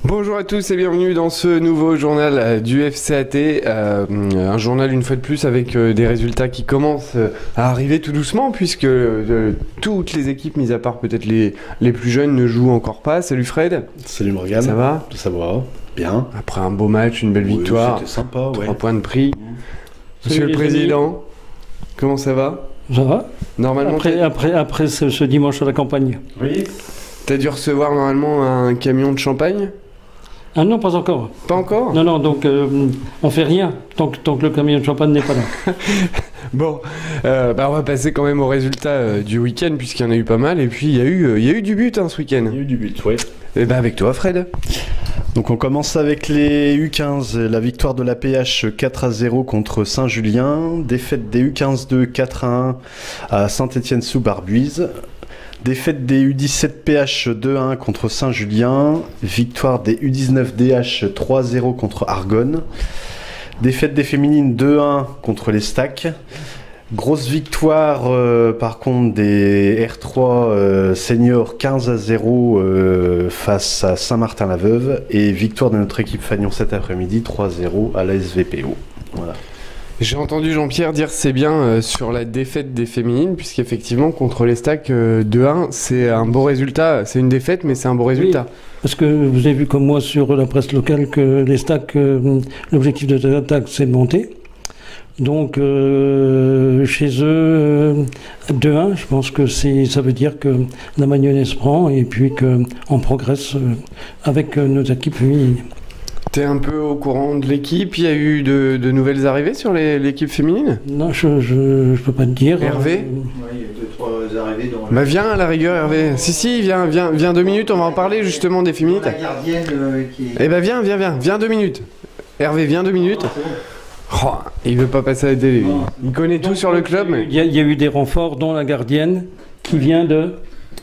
Bonjour à tous et bienvenue dans ce nouveau journal du FCAT, un journal une fois de plus avec des résultats qui commencent à arriver tout doucement puisque toutes les équipes, mis à part peut-être les plus jeunes, ne jouent encore pas. Salut Fred. Salut Morgane. Ça va? Ça va, bien. Après un beau match, une belle victoire, c'était sympa, 3 points de prix. Monsieur le Président, comment ça va? Ça va. Normalement, Après ce dimanche à la campagne. Oui. T'as dû recevoir normalement un camion de champagne? Ah non, pas encore. Pas encore? Non, donc on fait rien tant que le camion de champagne n'est pas là. Bon, on va passer quand même aux résultats du week-end puisqu'il y en a eu pas mal. Et puis il y a eu du but ce week-end. Il y a eu du but, ouais. Et avec toi Fred. Donc on commence avec les U15, la victoire de la PH 4-0 contre Saint-Julien, défaite des U15-2 4-1 à Saint-Étienne-sous-Barbuise. Défaite des U17 PH 2-1 contre Saint-Julien. Victoire des U19 DH 3-0 contre Argonne. Défaite des féminines 2-1 contre les Stacks. Grosse victoire par contre des R3 seniors 15-0 face à Saint-Martin-la-Veuve. Et victoire de notre équipe Fagnon cet après-midi 3-0 à la SVPO. Voilà. J'ai entendu Jean-Pierre dire c'est bien sur la défaite des féminines, puisqu'effectivement contre les Stacks 2-1, c'est un beau résultat. C'est une défaite, mais c'est un beau résultat. Oui, parce que vous avez vu comme moi sur la presse locale que les Stacks, l'objectif de l'attaque, c'est de monter. Donc chez eux, 2-1, je pense que ça veut dire que la mayonnaise prend et puis qu'on progresse avec nos équipes féminines. T'es un peu au courant de l'équipe? Il y a eu de nouvelles arrivées sur l'équipe féminine? Non, je peux pas te dire. Hervé? Oui, il y a 2-3 arrivées dans Viens à la rigueur Hervé. Si, viens 2 minutes, on va en parler justement des féminines. la gardienne qui est... Eh ben viens 2 minutes. Hervé, viens 2 minutes. Oh, il veut pas passer à la télé. Il connaît tout sur le club. Mais... Il y a eu des renforts, dont la gardienne qui vient de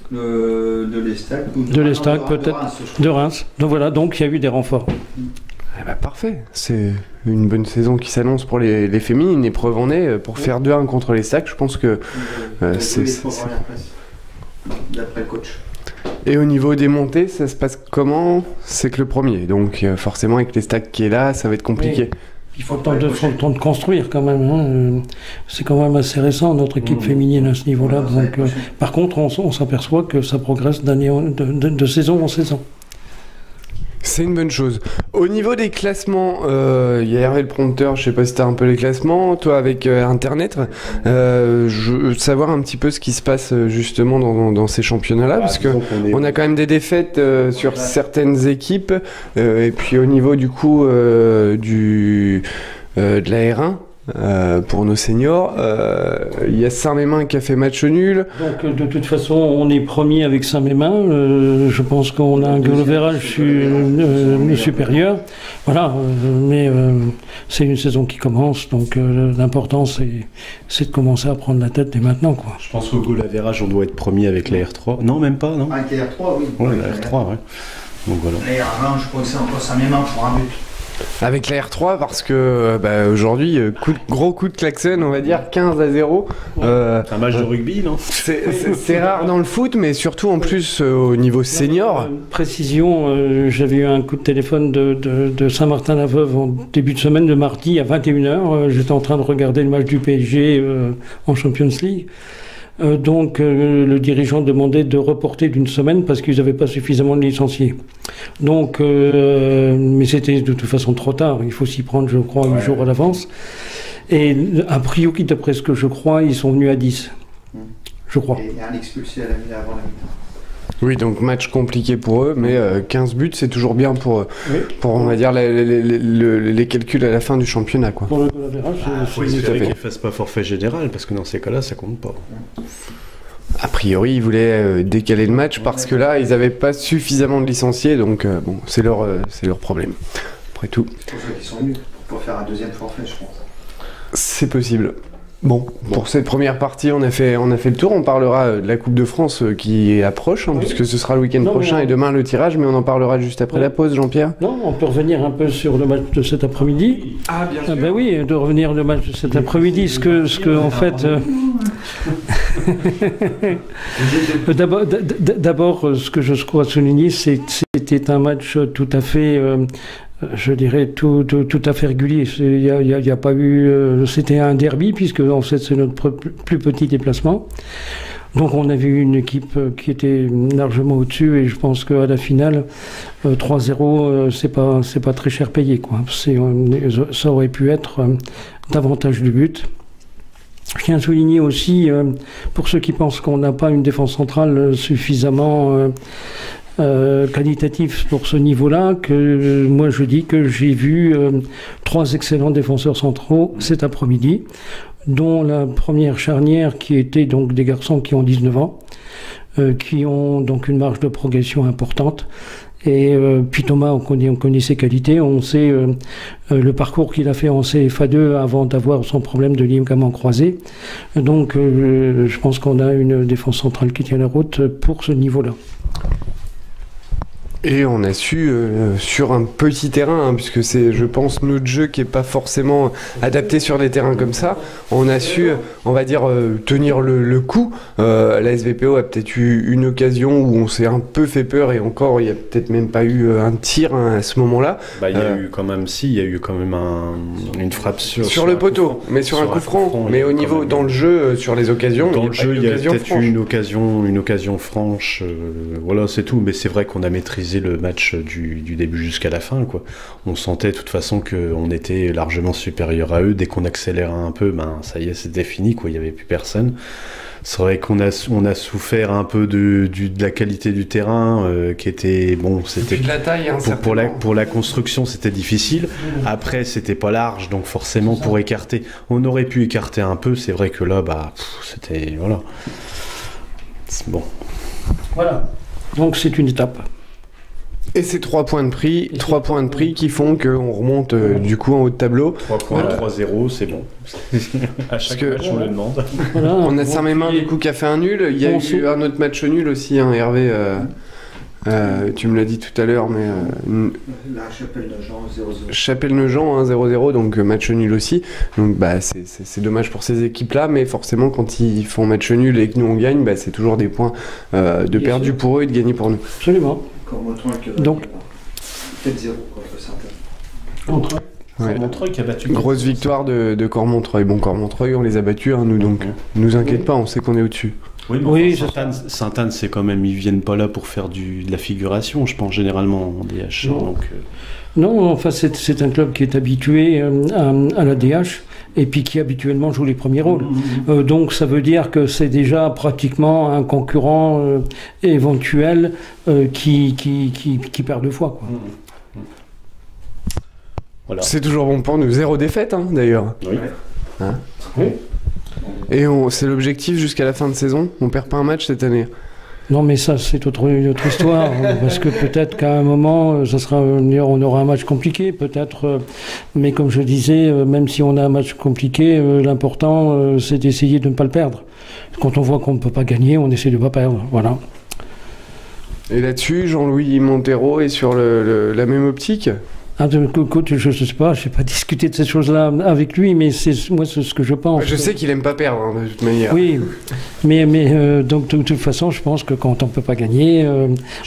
l'Estac. De l'Estac, peut-être. De Reims. Donc voilà, donc il y a eu des renforts. Eh ben, parfait. C'est une bonne saison qui s'annonce pour les féminines. Et preuve en est, pour faire 2-1 contre les Stacks, je pense que c'est... D'après le coach. Et au niveau des montées, ça se passe comment? C'est que le premier. Donc forcément, avec les Stacks qui est là, ça va être compliqué. Oui. Il faut le temps de construire quand même. Hein. C'est quand même assez récent, notre équipe féminine à ce niveau-là. Donc, par contre, on s'aperçoit que ça progresse de saison en saison. C'est une bonne chose. Au niveau des classements, il y a Hervé le prompteur, je sais pas si t'as un peu les classements, toi avec Internet, je veux savoir un petit peu ce qui se passe justement dans ces championnats-là, parce que on a quand même des défaites sur certaines équipes, et puis au niveau du coup de la R1, pour nos seniors, il y a Saint-Mémin qui a fait match nul. Donc de toute façon, on est premier avec Saint-Mémin. Je pense qu'on a un goal average supérieur. Voilà, mais c'est une saison qui commence, donc l'important c'est de commencer à prendre la tête dès maintenant, quoi. Je pense qu'au goal average, on doit être premier avec la R3. Non, même pas, non? Avec la R3, oui. Ouais, la R3, ouais. Donc voilà. La R1, je crois que c'est encore Saint-Mémin pour un but. Avec la R3 parce que aujourd'hui, gros coup de klaxon, on va dire 15-0. C'est un match de rugby, non? C'est rare dans le foot, mais surtout en plus au niveau senior. Précision, j'avais eu un coup de téléphone de Saint-Martin-la-Veuve en début de semaine, de mardi à 21h. J'étais en train de regarder le match du PSG en Champions League. Donc le dirigeant demandait de reporter d'une semaine parce qu'ils n'avaient pas suffisamment de licenciés. Donc, mais c'était de toute façon trop tard. Il faut s'y prendre, je crois, 8 jours à l'avance. Et a priori, d'après ce que je crois, ils sont venus à 10. Je crois. Et il y a un expulsé avant la mi-temps. Oui, donc match compliqué pour eux, mais 15 buts, c'est toujours bien pour on va dire, les calculs à la fin du championnat, quoi. Pour le goal average, faut espérer qu'ils ne fassent pas forfait général, parce que dans ces cas-là, ça compte pas. A priori, ils voulaient décaler le match parce que là, ils n'avaient pas suffisamment de licenciés, donc bon, c'est leur problème. Après tout. C'est pour ça qu'ils sont venus, pour faire un deuxième forfait, je pense. C'est possible. Bon, pour cette première partie, on a fait le tour. On parlera de la Coupe de France qui approche, puisque ce sera le week-end prochain et demain le tirage, mais on en parlera juste après la pause, Jean-Pierre. Non, on peut revenir un peu sur le match de cet après-midi. Ah, bien sûr. Ben oui, de revenir le match de cet après-midi, ce que en fait... D'abord, ce que je crois souligner, c'est que c'était un match tout à fait, je dirais, tout à fait régulier. Il y a pas eu, c'était un derby, puisque en fait, c'est notre plus petit déplacement. Donc on a vu une équipe qui était largement au-dessus, et je pense qu'à la finale, 3-0, c'est pas très cher payé, quoi. Ça aurait pu être davantage de buts. Je tiens à souligner aussi, pour ceux qui pensent qu'on n'a pas une défense centrale suffisamment qualitative pour ce niveau-là, que moi je dis que j'ai vu 3 excellents défenseurs centraux cet après-midi, dont la première charnière qui était donc des garçons qui ont 19 ans, qui ont donc une marge de progression importante. Et puis Thomas, on connaît ses qualités, on sait le parcours qu'il a fait en CFA2 avant d'avoir son problème de ligament croisé. Donc je pense qu'on a une défense centrale qui tient la route pour ce niveau-là. Et on a su, sur un petit terrain, hein, puisque c'est, je pense, notre jeu qui n'est pas forcément adapté sur des terrains comme ça, on a su, on va dire, tenir le coup. La SVPO a peut-être eu une occasion où on s'est un peu fait peur, et encore, il n'y a peut-être même pas eu un tir, hein, à ce moment-là. Bah, il y a eu quand même, il y a eu quand même une frappe sur le poteau, mais sur un coup franc. Mais au niveau, dans le jeu, sur les occasions, dans le jeu, il y a peut-être eu une occasion franche, voilà, c'est tout. Mais c'est vrai qu'on a maîtrisé le match du début jusqu'à la fin, quoi. On sentait de toute façon qu'on était largement supérieur à eux. Dès qu'on accélérait un peu, ben ça y est, c'était fini, quoi. Il n'y avait plus personne. C'est vrai qu'on a souffert un peu de la qualité du terrain, qui était bon. C'était de la taille, hein, pour la construction, c'était difficile. Après, c'était pas large, donc forcément pour écarter, on aurait pu écarter un peu. C'est vrai que là, bah, c'était voilà. C'est bon. Voilà. Donc c'est une étape. Et c'est 3 points de prix qui font qu'on remonte du coup en haut de tableau. 3 points, 3-0, c'est bon. À chaque match, on le demande. Voilà, on a Saint-Mémin du coup qui a fait un nul. Il y a eu un autre match nul aussi, hein, Hervé. Tu me l'as dit tout à l'heure, mais... La Chapelle-Nogent, 0-0. Chapelle-Nogent, hein, 0-0, donc match nul aussi. Donc bah, c'est dommage pour ces équipes-là, mais forcément quand ils font match nul et que nous on gagne, bah, c'est toujours des points de perdu pour eux et de gagner pour nous. Absolument. Donc, peut-être 0 contre Saint-Étienne. Cormontreuil qui a battu. Grosse victoire de Cormontreuil. Bon, Cormontreuil, on les a battus, hein, nous, donc nous inquiète pas, on sait qu'on est au-dessus. Oui, mais Sainte-Anne, c'est quand même, ils viennent pas là pour faire de la figuration, je pense, généralement en DH. Non, donc, non, enfin, c'est un club qui est habitué à la DH et puis qui habituellement joue les premiers rôles. Donc ça veut dire que c'est déjà pratiquement un concurrent éventuel qui perd 2 fois, quoi. Voilà. C'est toujours bon pour nous. 0 défaite, hein, d'ailleurs. Oui. Hein, Oui. et c'est l'objectif jusqu'à la fin de saison. On perd pas un match cette année. Non, mais ça, c'est une autre histoire, parce que peut-être qu'à un moment, on aura un match compliqué, peut-être, mais comme je disais, même si on a un match compliqué, l'important, c'est d'essayer de ne pas le perdre. Quand on voit qu'on ne peut pas gagner, on essaie de ne pas perdre, voilà. Et là-dessus, Jean-Louis Montero est sur la même optique. Écoute, je sais pas discuté de ces choses-là avec lui, mais c'est ce que je pense. Je sais qu'il aime pas perdre, hein, de toute manière. Oui, mais donc de toute façon, je pense que quand on peut pas gagner,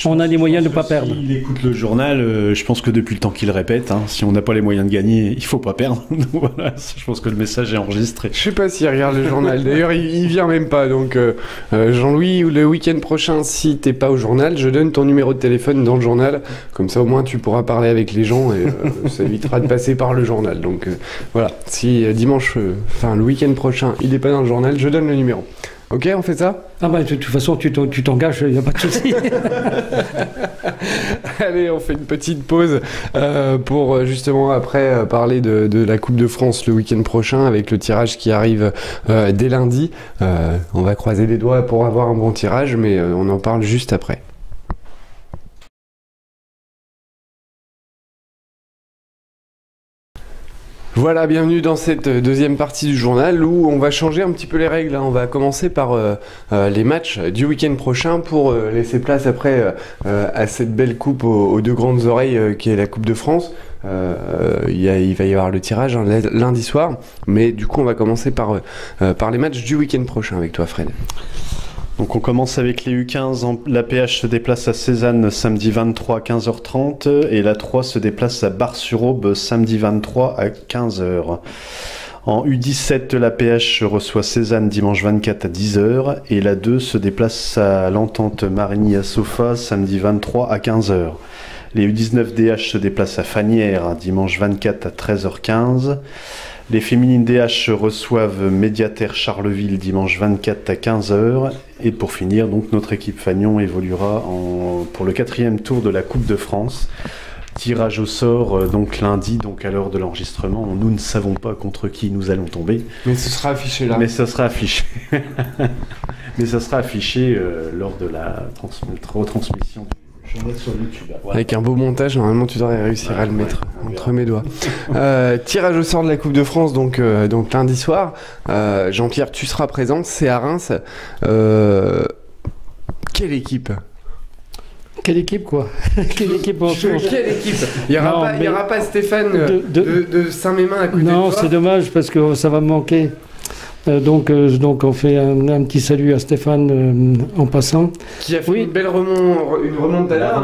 on a les moyens de ne pas perdre. S'il écoute le journal, je pense que depuis le temps qu'il répète, hein, si on n'a pas les moyens de gagner, il faut pas perdre. Voilà, je pense que le message est enregistré. Je sais pas s'il regarde le journal. D'ailleurs, il vient même pas. Donc, Jean-Louis, le week-end prochain, si t'es pas au journal, je donne ton numéro de téléphone dans le journal. Comme ça, au moins, tu pourras parler avec les gens. Et ça évitera de passer par le journal. Donc voilà, si dimanche, le week-end prochain, il n'est pas dans le journal, je donne le numéro. Ok, on fait ça? Ah bah de toute façon, tu t'engages, il n'y a pas de souci. Allez, on fait une petite pause pour justement après parler de la Coupe de France le week-end prochain avec le tirage qui arrive dès lundi. On va croiser les doigts pour avoir un bon tirage, mais on en parle juste après. Voilà, bienvenue dans cette deuxième partie du journal où on va changer un petit peu les règles. On va commencer par les matchs du week-end prochain pour laisser place après à cette belle coupe aux deux grandes oreilles qui est la Coupe de France. Il va y avoir le tirage lundi soir, mais du coup on va commencer par les matchs du week-end prochain avec toi, Fred. Donc on commence avec les U15, la PH se déplace à Cézanne samedi 23 à 15h30 et la 3 se déplace à Bar-sur-Aube samedi 23 à 15h. En U17, la PH reçoit Cézanne dimanche 24 à 10h et la 2 se déplace à l'Entente Marigny à Sofa samedi 23 à 15h. Les U19 DH se déplacent à Fagnières dimanche 24 à 13h15. Les féminines DH reçoivent Médiater Charleville dimanche 24 à 15h. Et pour finir, donc, notre équipe Fagnon évoluera pour le 4e tour de la Coupe de France. Tirage au sort donc lundi, donc à l'heure de l'enregistrement. Nous ne savons pas contre qui nous allons tomber. Mais ce sera affiché là. Mais ce sera affiché. Mais ça sera affiché lors de la retransmission. Sur YouTube, voilà. Avec un beau montage, normalement tu devrais réussir à le mettre entre mes doigts. Tirage au sort de la Coupe de France, donc lundi soir. Jean-Pierre, tu seras présent, c'est à Reims. Quelle équipe ? Quelle équipe, quoi? Quelle équipe Quelle équipe? Il n'y aura pas Stéphane de Saint-Mémin à côté de toi? Non, c'est dommage parce que ça va me manquer. Donc on fait un petit salut à Stéphane en passant. Qui a fait une belle remontada.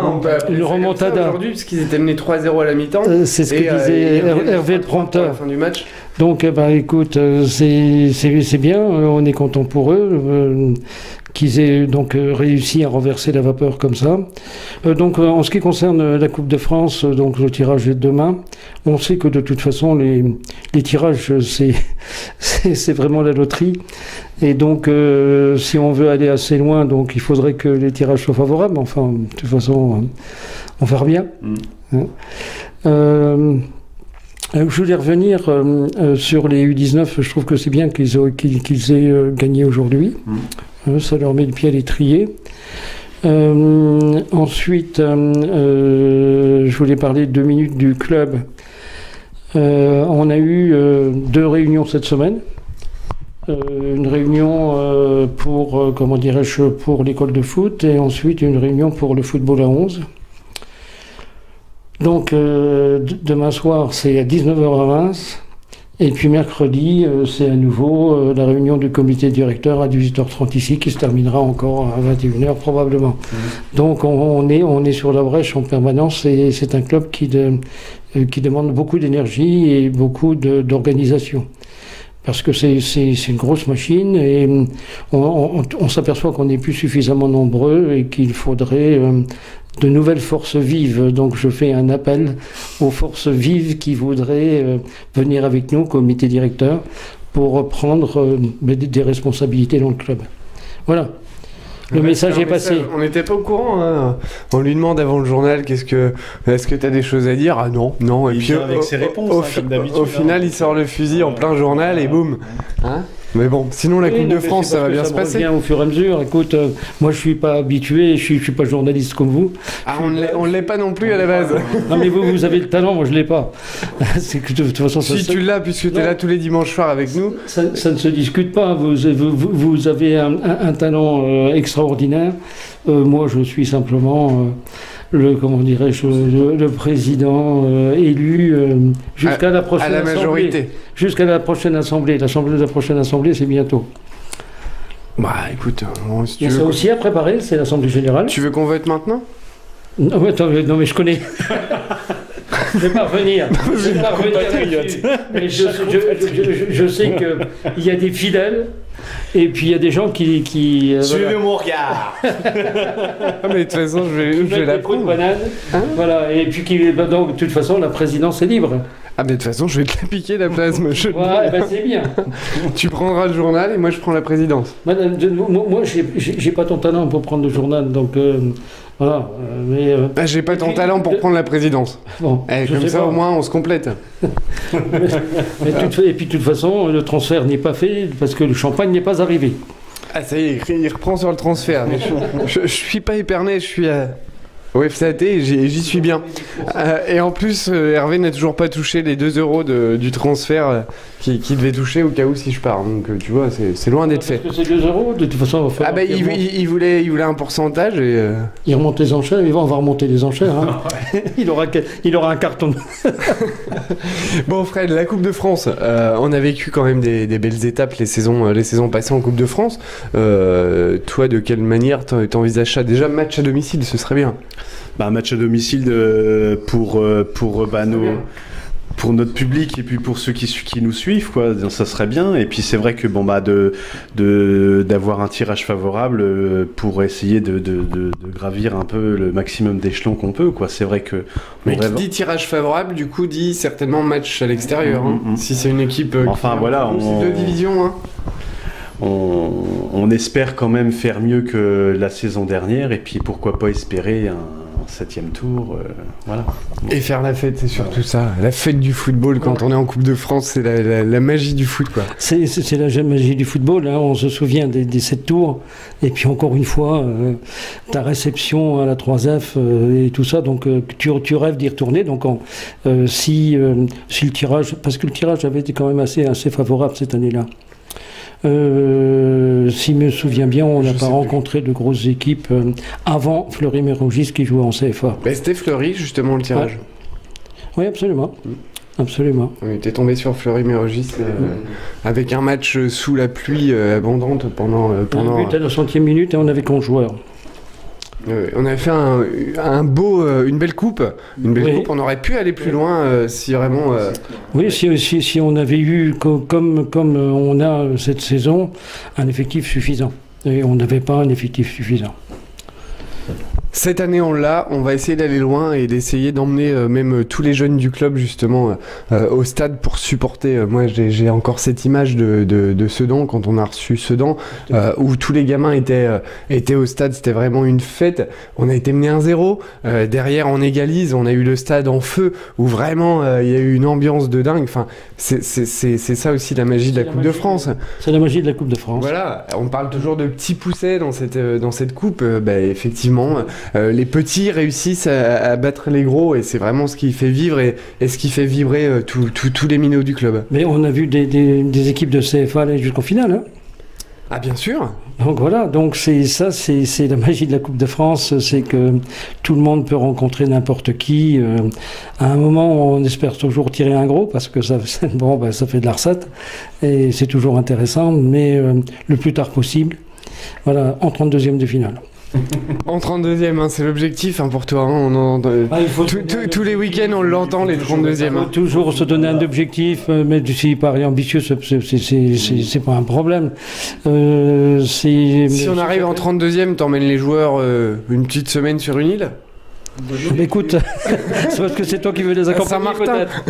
Une remontada aujourd'hui puisqu'ils étaient menés 3-0 à la mi-temps. C'est ce que disait Hervé le prompteur. À la fin du match. Donc écoute, c'est bien, on est content pour eux qu'ils aient donc réussi à renverser la vapeur comme ça. Donc en ce qui concerne la Coupe de France, donc le tirage est demain. On sait que de toute façon les tirages c'est vraiment la loterie. Et donc si on veut aller assez loin, donc il faudrait que les tirages soient favorables. Enfin, de toute façon, on verra bien. Je voulais revenir sur les U19. Je trouve que c'est bien qu'ils aient gagné aujourd'hui. Ça leur met le pied à l'étrier. Ensuite, je voulais parler 2 minutes du club. On a eu 2 réunions cette semaine. Une réunion pour l'école de foot et ensuite une réunion pour le football à 11. Donc demain soir c'est à 19h à Reims et puis mercredi c'est à nouveau la réunion du comité directeur à 18h30 ici qui se terminera encore à 21h probablement. Donc on est sur la brèche en permanence et c'est un club qui demande beaucoup d'énergie et beaucoup d'organisation. Parce que c'est une grosse machine et on s'aperçoit qu'on n'est plus suffisamment nombreux et qu'il faudrait de nouvelles forces vives. Donc je fais un appel aux forces vives qui voudraient venir avec nous, comité directeur, pour prendre des responsabilités dans le club. Voilà. Le message est passé. On n'était pas au courant. Hein. On lui demande avant le journal est-ce que tu as des choses à dire? Ah non. Et il puis vient avec ses réponses, comme d'habitude. Au final, il sort le fusil en plein journal et boum. Hein? Mais bon, sinon la Coupe de France, ça va bien se passer. Bien au fur et à mesure. Écoute, moi je suis pas habitué, je suis pas journaliste comme vous. Ah, on l'est pas non plus à la base. Non mais vous avez le talent, moi je l'ai pas. C'est que de toute façon ça. Si tu l'as, puisque tu es là tous les dimanches soirs avec nous. Ça ne se discute pas. Vous avez un talent extraordinaire. Moi je suis simplement le président élu jusqu'à la prochaine assemblée. À la majorité. Jusqu'à la prochaine assemblée. La prochaine assemblée, c'est bientôt. Bah écoute, si il y a ça aussi à préparer, c'est l'assemblée générale. Tu veux qu'on vote maintenant? Non mais je connais. Je vais pas revenir. Mais je sais qu'il y a des fidèles. Et puis il y a des gens qui suivez mon regard. Ah, mais de toute façon je vais la prendre. Voilà, et puis donc de toute façon la présidence est libre. Ah mais de toute façon je vais te la piquer la place, monsieur. Ouais, ben c'est bien. Tu prendras le journal et moi je prends la présidence. Moi j'ai pas ton talent pour prendre le journal, donc voilà. J'ai pas ton talent pour prendre la présidence. Bon, comme ça pas. Au moins on se complète. Et puis de toute façon le transfert n'est pas fait parce que le champagne n'est pas arrivé. Ah ça y est, il reprend sur le transfert. Je suis pas éperné, je suis au FCAT, j'y suis bien. Et en plus, Hervé n'a toujours pas touché les 2 euros du transfert qui devait toucher au cas où si je pars. Donc tu vois, c'est loin d'être fait. Parce que c'est 2 euros, de toute façon, il voulait un pourcentage. Il remonte les enchères, on va remonter les enchères. Hein. il aura un carton. Bon Fred, la Coupe de France, on a vécu quand même des belles étapes les saisons passées en Coupe de France. Toi, de quelle manière t'envisages ça? Déjà, match à domicile, ce serait bien. Un match à domicile pour notre public et puis pour ceux qui nous suivent, quoi, ça serait bien. Et puis c'est vrai que d'avoir un tirage favorable pour essayer de gravir un peu le maximum d'échelons qu'on peut, quoi. C'est vrai que. Mais qui dit tirage favorable, du coup, dit certainement match à l'extérieur. Si c'est une équipe. Enfin voilà, c'est 2 divisions. Hein. On espère quand même faire mieux que la saison dernière et puis pourquoi pas espérer un 7e tour, voilà. Et faire la fête, c'est surtout ça. La fête du football quand on est en Coupe de France, c'est la magie du foot, quoi. C'est la magie du football, hein. On se souvient des 7 tours. Et puis encore une fois, ta réception à la 3F et tout ça, donc tu rêves d'y retourner. Donc si le tirage, parce que le tirage avait été quand même assez favorable cette année-là. Si je me souviens bien, on n'a pas rencontré de grosses équipes avant Fleury-Mérogis qui jouait en CFA. C'était Fleury, justement, le tirage. Oui, absolument. Absolument. Oui, t'es tombé sur Fleury-Mérogis avec un match sous la pluie abondante pendant... Un but à la 100e minute et on avait 11 joueurs. On avait fait une belle coupe. Coupe, on aurait pu aller plus loin si vraiment... Oui, si on avait eu, comme on a cette saison, un effectif suffisant. Et on n'avait pas un effectif suffisant. Cette année, on l'a. On va essayer d'aller loin et d'essayer d'emmener même tous les jeunes du club justement au stade pour supporter. Moi, j'ai encore cette image de Sedan quand on a reçu Sedan où tous les gamins étaient au stade. C'était vraiment une fête. On a été mené 1-0. Derrière, on égalise. On a eu le stade en feu où vraiment il y a eu une ambiance de dingue. Enfin, c'est ça aussi la magie de la Coupe de France. C'est la magie de la Coupe de France. Voilà. On parle toujours de petits poussets dans cette coupe. Effectivement. Les petits réussissent à battre les gros et c'est vraiment ce qui fait vivre et ce qui fait vibrer tous les minots du club. Mais on a vu des équipes de CFA aller jusqu'en finale. Hein. Ah bien sûr. Donc voilà, donc c'est la magie de la Coupe de France, c'est que tout le monde peut rencontrer n'importe qui. À un moment, on espère toujours tirer un gros parce que ça fait de la recette et c'est toujours intéressant, mais le plus tard possible. Voilà, en 32e de finale. En 32e, c'est l'objectif pour toi. Tous les week-ends, on l'entend, les 32e. Il faut toujours se donner un objectif, mais si paraît ambitieux, c'est pas un problème. Si on arrive en 32e, t'emmènes les joueurs une petite semaine sur une île ? Écoute, c'est parce que c'est toi qui veux les accompagner, peut-être.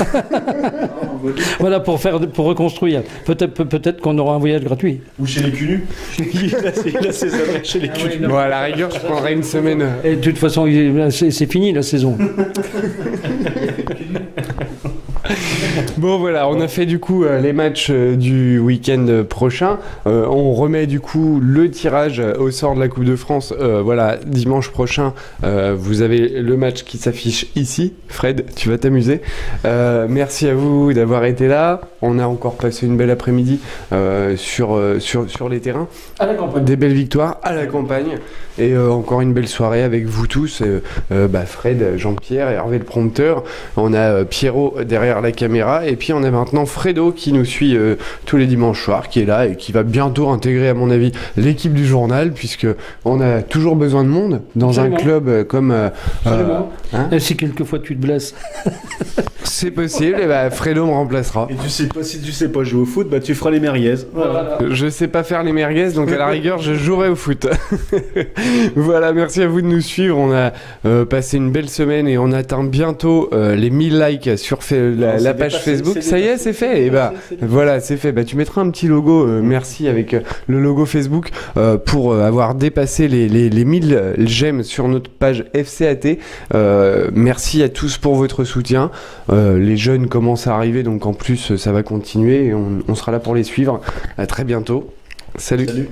Voilà, pour reconstruire. Peut-être qu'on aura un voyage gratuit. Ou chez les Cunus. Il a ses adresses chez les Cunus. Bon, à la rigueur, je prendrai une semaine. Et de toute façon, c'est fini la saison. Bon voilà, on a fait du coup les matchs du week-end prochain. On remet du coup le tirage au sort de la Coupe de France. Voilà, dimanche prochain, vous avez le match qui s'affiche ici. Fred, tu vas t'amuser. Merci à vous d'avoir été là. On a encore passé une belle après-midi sur les terrains. À la campagne. Des belles victoires à la campagne. Et encore une belle soirée avec vous tous. Fred, Jean-Pierre, Hervé le prompteur. On a Pierrot derrière la caméra. Et puis on a maintenant Fredo qui nous suit tous les dimanches soirs, qui est là et qui va bientôt intégrer, à mon avis, l'équipe du journal, puisque on a toujours besoin de monde dans un club comme... Et si quelquefois tu te blesses. C'est possible, et Fredo me remplacera. Et si tu sais pas jouer au foot, tu feras les merguez. Voilà. Je sais pas faire les merguez, donc à la rigueur, je jouerai au foot. Voilà, merci à vous de nous suivre. On a passé une belle semaine et on atteint bientôt les 1000 likes sur la page Facebook. Ça y est, c'est fait. Et voilà, c'est fait. Tu mettras un petit logo, merci, avec le logo Facebook pour avoir dépassé les 1000 j'aime sur notre page FCAT. Merci à tous pour votre soutien. Les jeunes commencent à arriver, donc en plus ça va continuer et on sera là pour les suivre. À très bientôt. Salut. Salut.